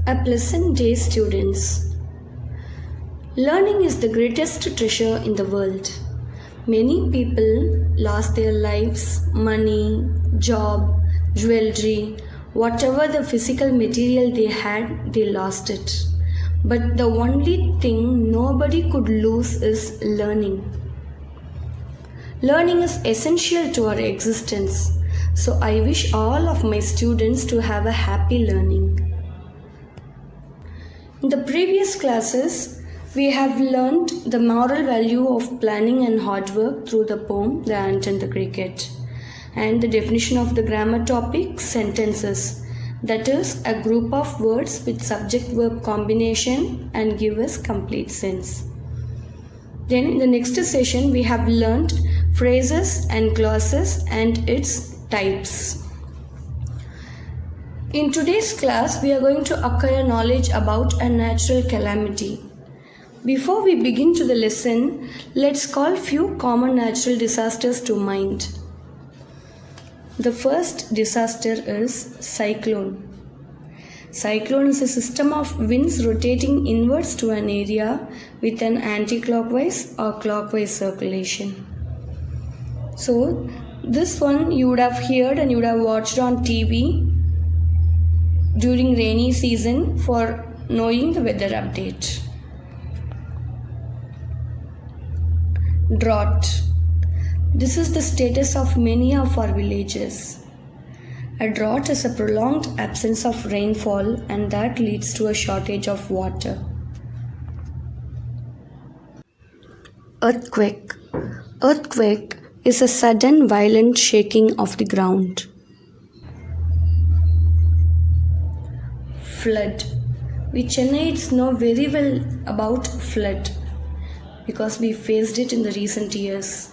A pleasant day, students. Learning is the greatest treasure in the world. Many people lost their lives, money, job, jewelry, whatever the physical material they had, they lost it. But the only thing nobody could lose is learning. Learning is essential to our existence. So I wish all of my students to have a happy learning. In the previous classes, we have learned the moral value of planning and hard work through the poem The Ant and the Cricket, and the definition of the grammar topic sentences, that is a group of words with subject-verb combination and give us complete sense. Then in the next session we have learned phrases and clauses and its types. In today's class, we are going to acquire knowledge about a natural calamity. Before we begin to the lesson, let's call few common natural disasters to mind. The first disaster is cyclone. Cyclone is a system of winds rotating inwards to an area with an anti-clockwise or clockwise circulation. So, this one you would have heard and you would have watched on TV during rainy season for knowing the weather update. Drought. This is the status of many of our villages. A drought is a prolonged absence of rainfall and that leads to a shortage of water. Earthquake. Earthquake is a sudden violent shaking of the ground. Flood. We Chennaites know very well about flood because we faced it in the recent years.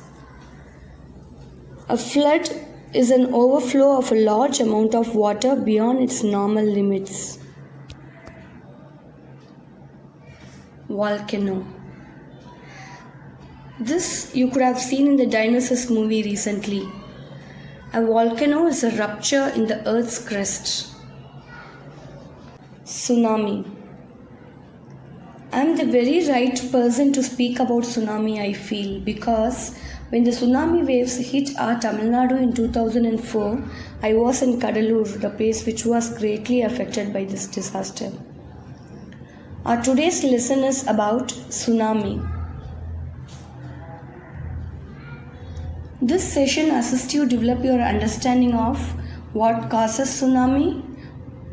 A flood is an overflow of a large amount of water beyond its normal limits. Volcano. This you could have seen in the Dinosaurs movie recently. A volcano is a rupture in the earth's crust. Tsunami. I am the very right person to speak about tsunami, I feel, because when the tsunami waves hit our Tamil Nadu in 2004, I was in Kadalur, the place which was greatly affected by this disaster. Our today's lesson is about tsunami. This session assists you develop your understanding of what causes tsunami,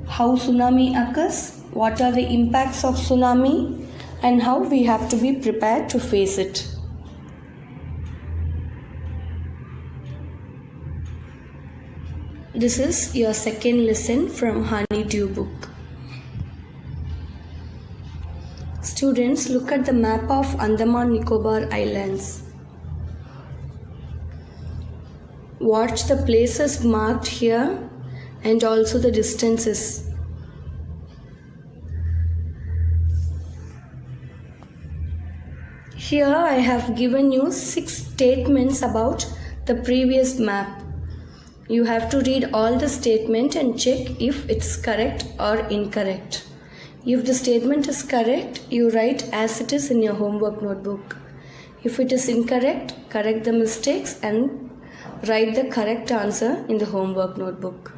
how tsunami occurs, what are the impacts of tsunami, and how we have to be prepared to face it. This is your second lesson from Honeydew book. Students, look at the map of Andaman Nicobar Islands. Watch the places marked here and also the distances. Here I have given you 6 statements about the previous map. You have to read all the statement and check if it's correct or incorrect. If the statement is correct, you write as it is in your homework notebook. If it is incorrect, correct the mistakes and write the correct answer in the homework notebook.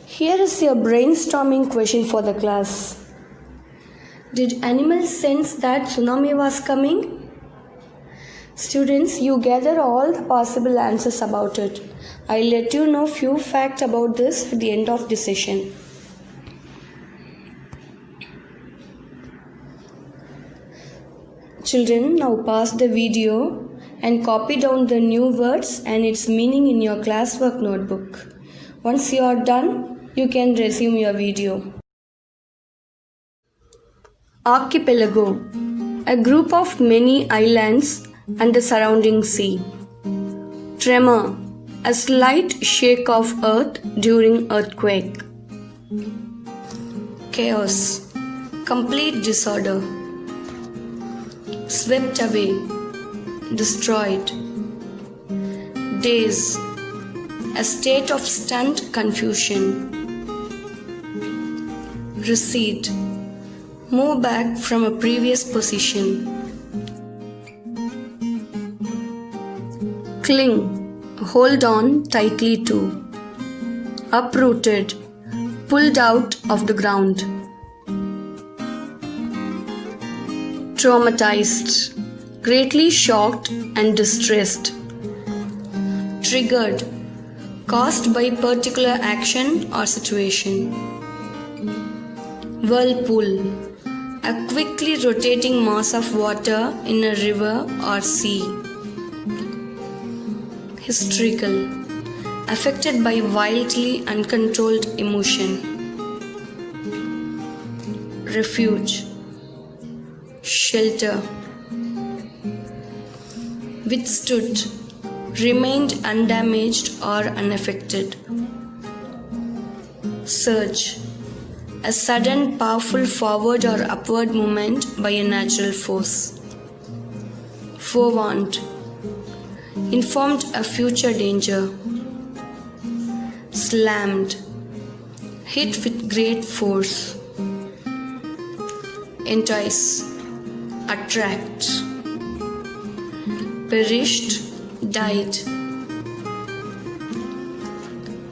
Here is your brainstorming question for the class. Did animals sense that tsunami was coming? Students, you gather all the possible answers about it. I'll let you know few facts about this at the end of the session. Children, now pause the video and copy down the new words and its meaning in your classwork notebook. Once you are done, you can resume your video. Archipelago, a group of many islands and the surrounding sea. Tremor, a slight shake of earth during earthquake. Chaos, complete disorder. Swept away, destroyed. Daze, a state of stunned confusion. Recede, move back from a previous position. Cling, hold on tightly to. Uprooted, pulled out of the ground. Traumatized, greatly shocked and distressed. Triggered, caused by particular action or situation. Whirlpool, a quickly rotating mass of water in a river or sea. Hysterical, affected by wildly uncontrolled emotion. Refuge, shelter. Withstood, remained undamaged or unaffected. Surge, a sudden powerful forward or upward movement by a natural force. Forewarned, informed of future danger. Slammed, hit with great force. Entice, attract. Perished, died.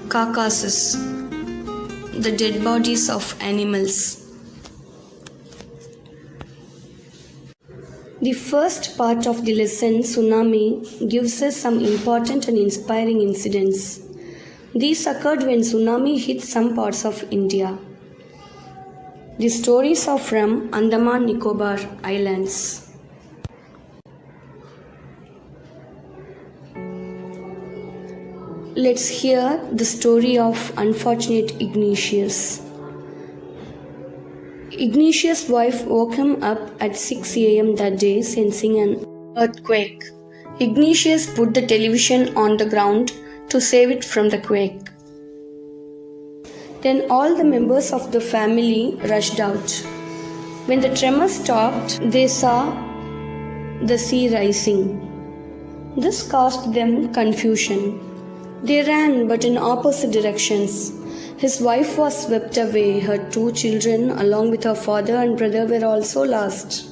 Carcasses, the dead bodies of animals. The first part of the lesson, Tsunami, gives us some important and inspiring incidents. These occurred when tsunami hit some parts of India. The stories are from Andaman Nicobar Islands. Let's hear the story of unfortunate Ignatius. Ignatius' wife woke him up at 6 a.m. that day, sensing an earthquake. Ignatius put the television on the ground to save it from the quake. Then all the members of the family rushed out. When the tremor stopped, they saw the sea rising. This caused them confusion. They ran, but in opposite directions. His wife was swept away. Her 2 children, along with her father and brother, were also lost.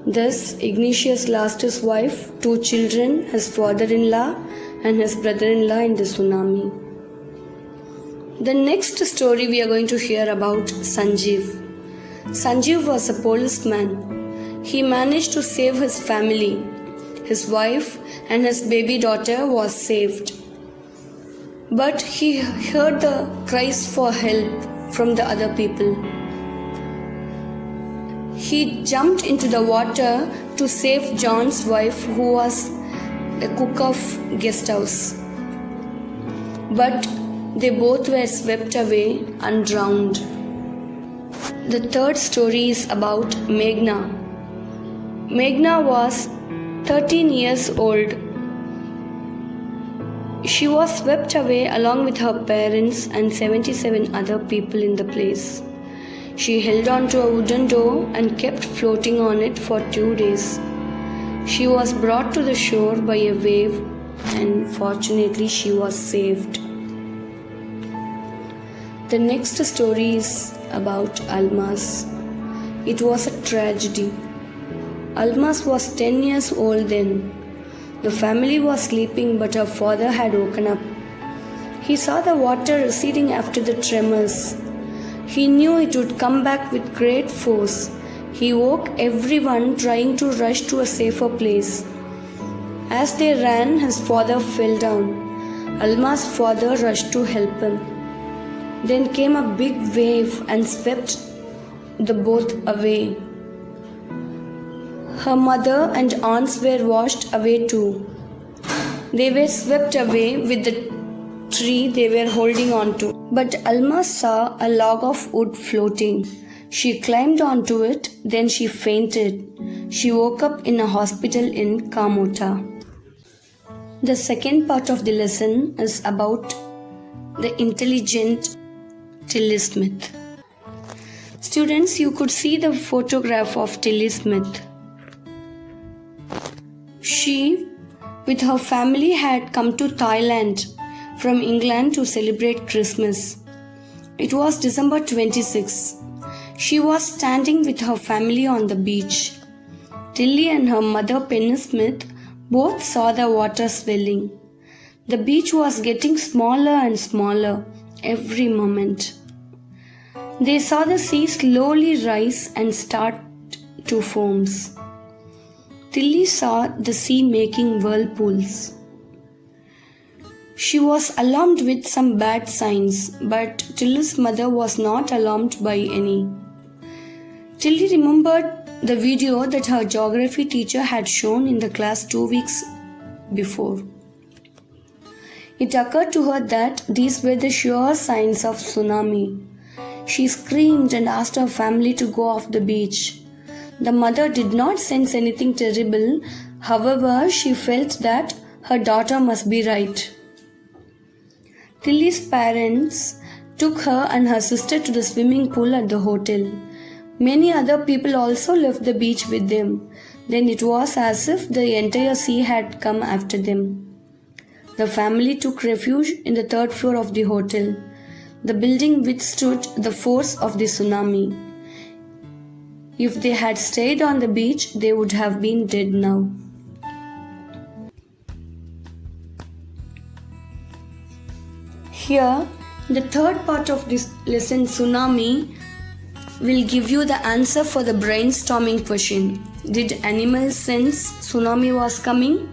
Thus, Ignatius lost his wife, 2 children, his father-in-law, and his brother-in-law in the tsunami. The next story we are going to hear about Sanjeev. Sanjeev was a policeman. He managed to save his family. His wife and his baby daughter was saved. But he heard the cries for help from the other people. He jumped into the water to save John's wife, who was a cook of guest house. But they both were swept away and drowned. The third story is about Meghna. Meghna was 13 years old. She was swept away along with her parents and 77 other people in the place. She held on to a wooden door and kept floating on it for 2 days. She was brought to the shore by a wave, and fortunately she was saved. The next story is about Almas. It was a tragedy. Almas was 10 years old then. The family was sleeping, but her father had woken up. He saw the water receding after the tremors. He knew it would come back with great force. He woke everyone, trying to rush to a safer place. As they ran, his father fell down. Alma's father rushed to help him. Then came a big wave and swept the both away. Her mother and aunts were washed away too. They were swept away with the tree they were holding on to. But Alma saw a log of wood floating. She climbed onto it, then she fainted. She woke up in a hospital in Kamota. The second part of the lesson is about the intelligent Tilly Smith. Students, you could see the photograph of Tilly Smith. She, with her family, had come to Thailand from England to celebrate Christmas. It was December 26. She was standing with her family on the beach. Tilly and her mother Penny Smith both saw the water swelling. The beach was getting smaller and smaller every moment. They saw the sea slowly rise and start to foams. Tilly saw the sea making whirlpools. She was alarmed with some bad signs, but Tilly's mother was not alarmed by any. Tilly remembered the video that her geography teacher had shown in the class 2 weeks before. It occurred to her that these were the sure signs of tsunami. She screamed and asked her family to go off the beach. The mother did not sense anything terrible, however, she felt that her daughter must be right. Tilly's parents took her and her sister to the swimming pool at the hotel. Many other people also left the beach with them. Then it was as if the entire sea had come after them. The family took refuge in the 3rd floor of the hotel. The building withstood the force of the tsunami. If they had stayed on the beach, they would have been dead now. Here, in the 3rd part of this lesson, Tsunami, will give you the answer for the brainstorming question. Did animals sense tsunami was coming?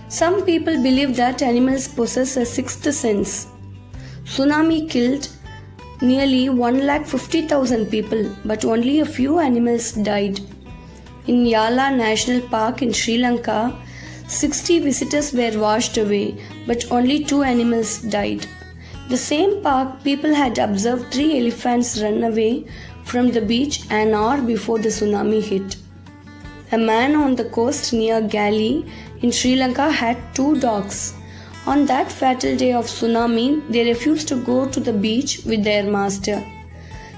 Some people believe that animals possess a 6th sense. Tsunami killed nearly 150,000 people, but only a few animals died. In Yala National Park in Sri Lanka, 60 visitors were washed away, but only 2 animals died. The same park, people had observed 3 elephants run away from the beach an hour before the tsunami hit. A man on the coast near Gali in Sri Lanka had 2 dogs. On that fatal day of tsunami, they refused to go to the beach with their master.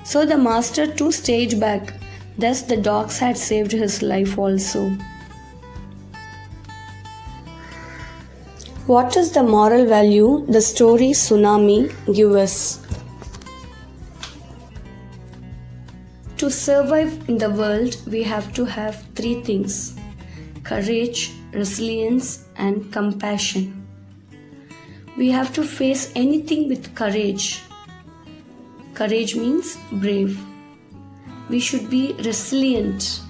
So the master too stayed back. Thus the dogs had saved his life also. What is the moral value the story Tsunami gives us? To survive in the world, we have to have 3 things: courage, resilience, and compassion. We have to face anything with courage. Courage means brave. We should be resilient.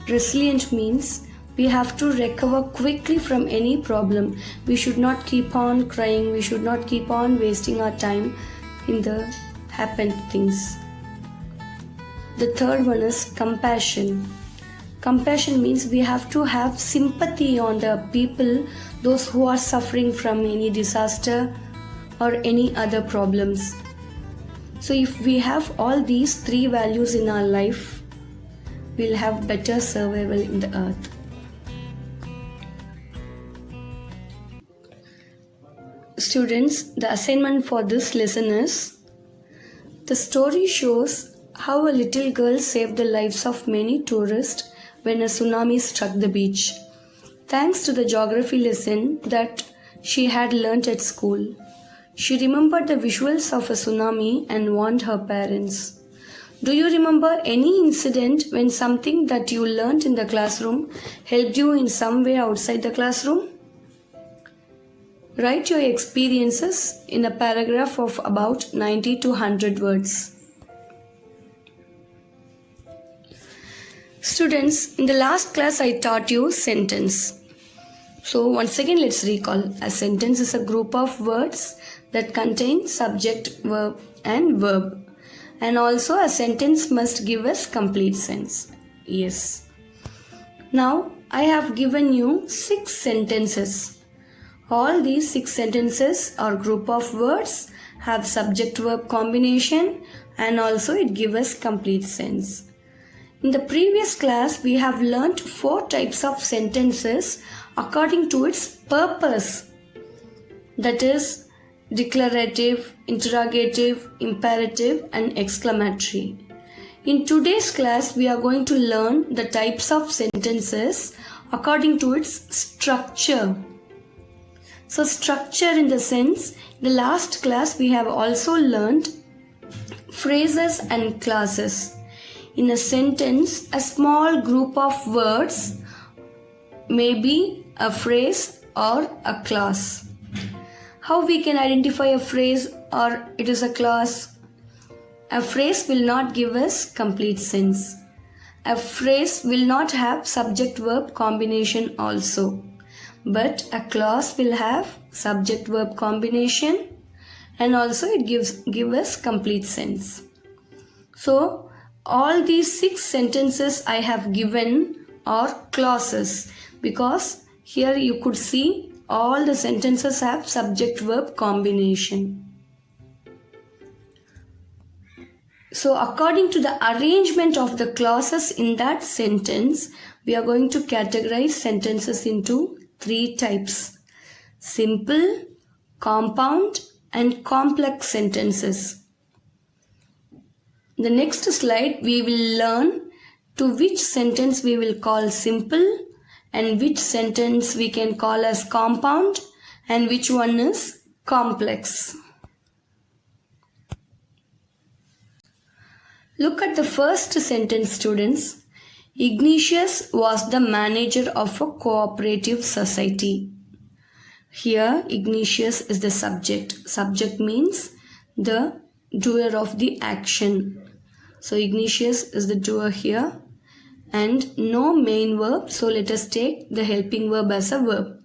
Resilient means we have to recover quickly from any problem. We should not keep on crying. We should not keep on wasting our time in the happened things. The 3rd one is compassion. Compassion means we have to have sympathy on the people, those who are suffering from any disaster or any other problems. So if we have all these 3 values in our life, we'll have better survival in the earth. Students, the assignment for this lesson is: the story shows how a little girl saved the lives of many tourists when a tsunami struck the beach, thanks to the geography lesson that she had learnt at school. She remembered the visuals of a tsunami and warned her parents. Do you remember any incident when something that you learnt in the classroom helped you in some way outside the classroom? Write your experiences in a paragraph of about 90 to 100 words. Students, in the last class I taught you sentence. So once again let's recall. A sentence is a group of words that contain subject, verb and verb. And also a sentence must give us complete sense. Yes. Now I have given you 6 sentences. All these 6 sentences or group of words have subject-verb combination and also it gives us complete sense. In the previous class, we have learnt 4 types of sentences according to its purpose. That is declarative, interrogative, imperative and exclamatory. In today's class, we are going to learn the types of sentences according to its structure. So structure in the sense, the last class we have also learned phrases and clauses. In a sentence, a small group of words may be a phrase or a clause. How we can identify a phrase or it is a clause? A phrase will not give us complete sense. A phrase will not have subject-verb combination also. But a clause will have subject-verb combination and also it gives us complete sense. So all these 6 sentences I have given are clauses because here you could see all the sentences have subject-verb combination. So according to the arrangement of the clauses in that sentence, we are going to categorize sentences into 3 types: simple, compound, and complex sentences. The next slide we will learn to which sentence we will call simple and which sentence we can call as compound and which one is complex. Look at the first sentence, students. Ignatius was the manager of a cooperative society. Here, Ignatius is the subject. Subject means the doer of the action. So, Ignatius is the doer here and no main verb. So, let us take the helping verb as a verb.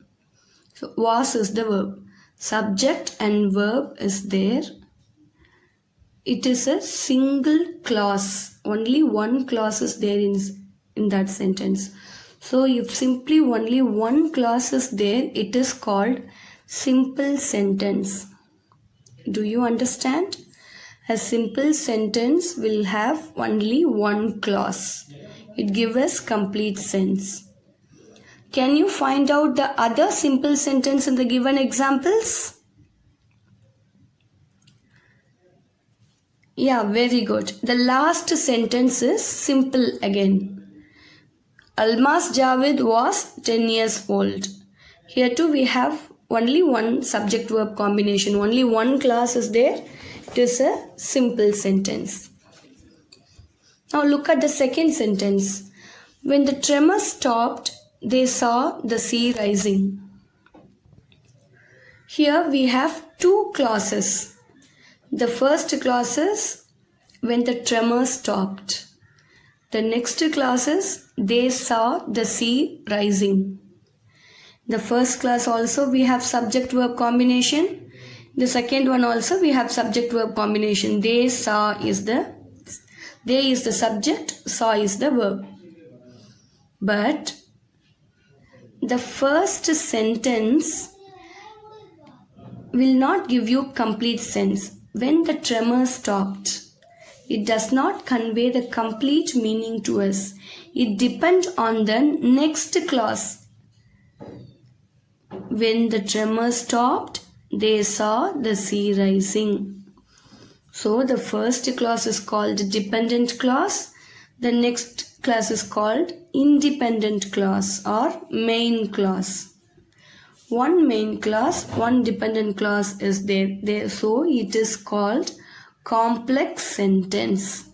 So, was is the verb. Subject and verb is there. It is a single clause. Only one clause is there in that sentence. So if simply only one clause is there, it is called simple sentence. Do you understand? A simple sentence will have only one clause. It gives us complete sense. Can you find out the other simple sentence in the given examples? Yeah, very good. The last sentence is simple again. Almas Javed was 10 years old. Here too we have only one subject-verb combination. Only one clause is there. It is a simple sentence. Now look at the second sentence. When the tremor stopped, they saw the sea rising. Here we have 2 clauses. The first clause is when the tremor stopped. The next clause is they saw the sea rising. The first clause also we have subject-verb combination. The second one also we have subject-verb combination. They saw is the subject, saw is the verb. But the first sentence will not give you complete sense. When the tremor stopped, it does not convey the complete meaning to us. It depends on the next clause. When the tremor stopped, they saw the sea rising. So the first clause is called dependent clause. The next clause is called independent clause or main clause. One main clause, one dependent clause is there. So it is called complex sentence.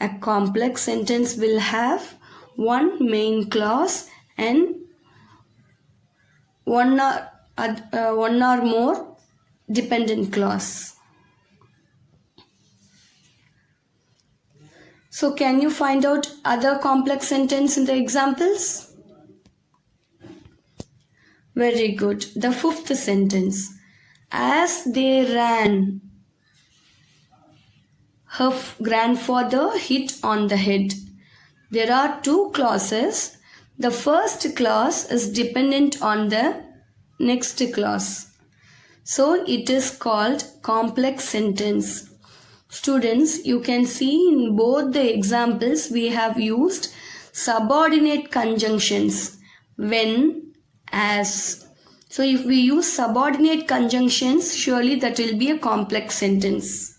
A complex sentence will have one main clause and one or more dependent clause. So can you find out other complex sentence in the examples? Very good. The fifth sentence. As they ran, her grandfather hit on the head. There are 2 clauses. The first clause is dependent on the next clause. So it is called complex sentence. Students, you can see in both the examples we have used subordinate conjunctions. When, as. So if we use subordinate conjunctions, surely that will be a complex sentence.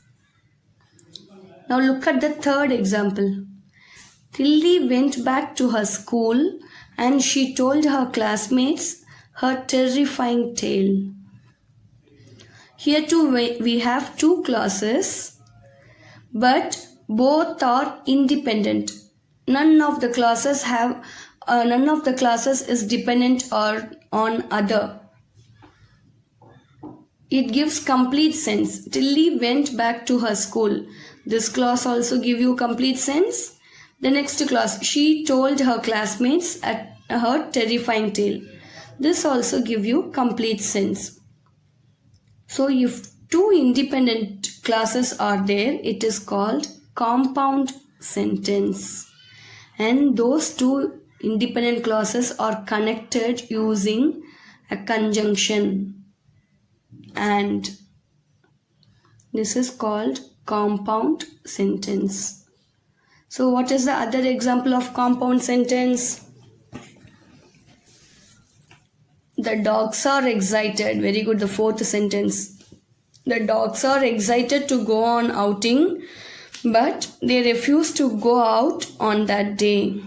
Now look at the third example. Tilly went back to her school and she told her classmates her terrifying tale. Here too we have two classes, but both are independent. None of the classes is dependent or on other. It gives complete sense. Tilly went back to her school. This clause also give you complete sense. The next clause, she told her classmates at her terrifying tale. This also give you complete sense. So if two independent clauses are there, it is called compound sentence. And those two independent clauses are connected using a conjunction. And this is called compound sentence. So what is the other example of compound sentence? The dogs are excited. Very good, the fourth sentence. The dogs are excited to go on outing, but they refuse to go out on that day.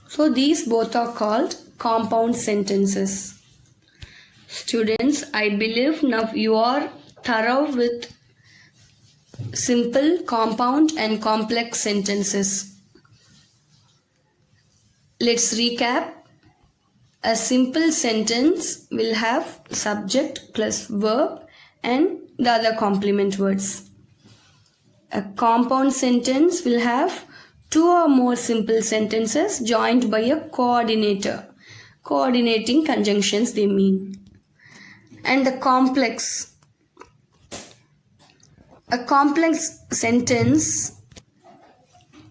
So these both are called compound sentences. Students, I believe now you are thorough with simple, compound and complex sentences. Let's recap. A simple sentence will have subject plus verb and the other complement words. A compound sentence will have two or more simple sentences joined by a coordinator. Coordinating conjunctions they mean. And a complex sentence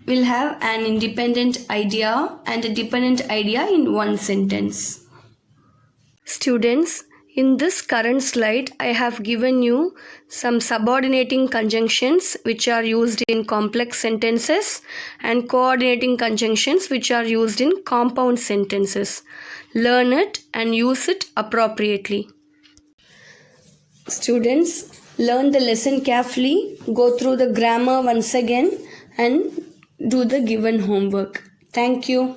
will have an independent idea and a dependent idea in one sentence. Students, in this current slide, I have given you some subordinating conjunctions which are used in complex sentences and coordinating conjunctions which are used in compound sentences. Learn it and use it appropriately. Students, learn the lesson carefully, go through the grammar once again and do the given homework. Thank you.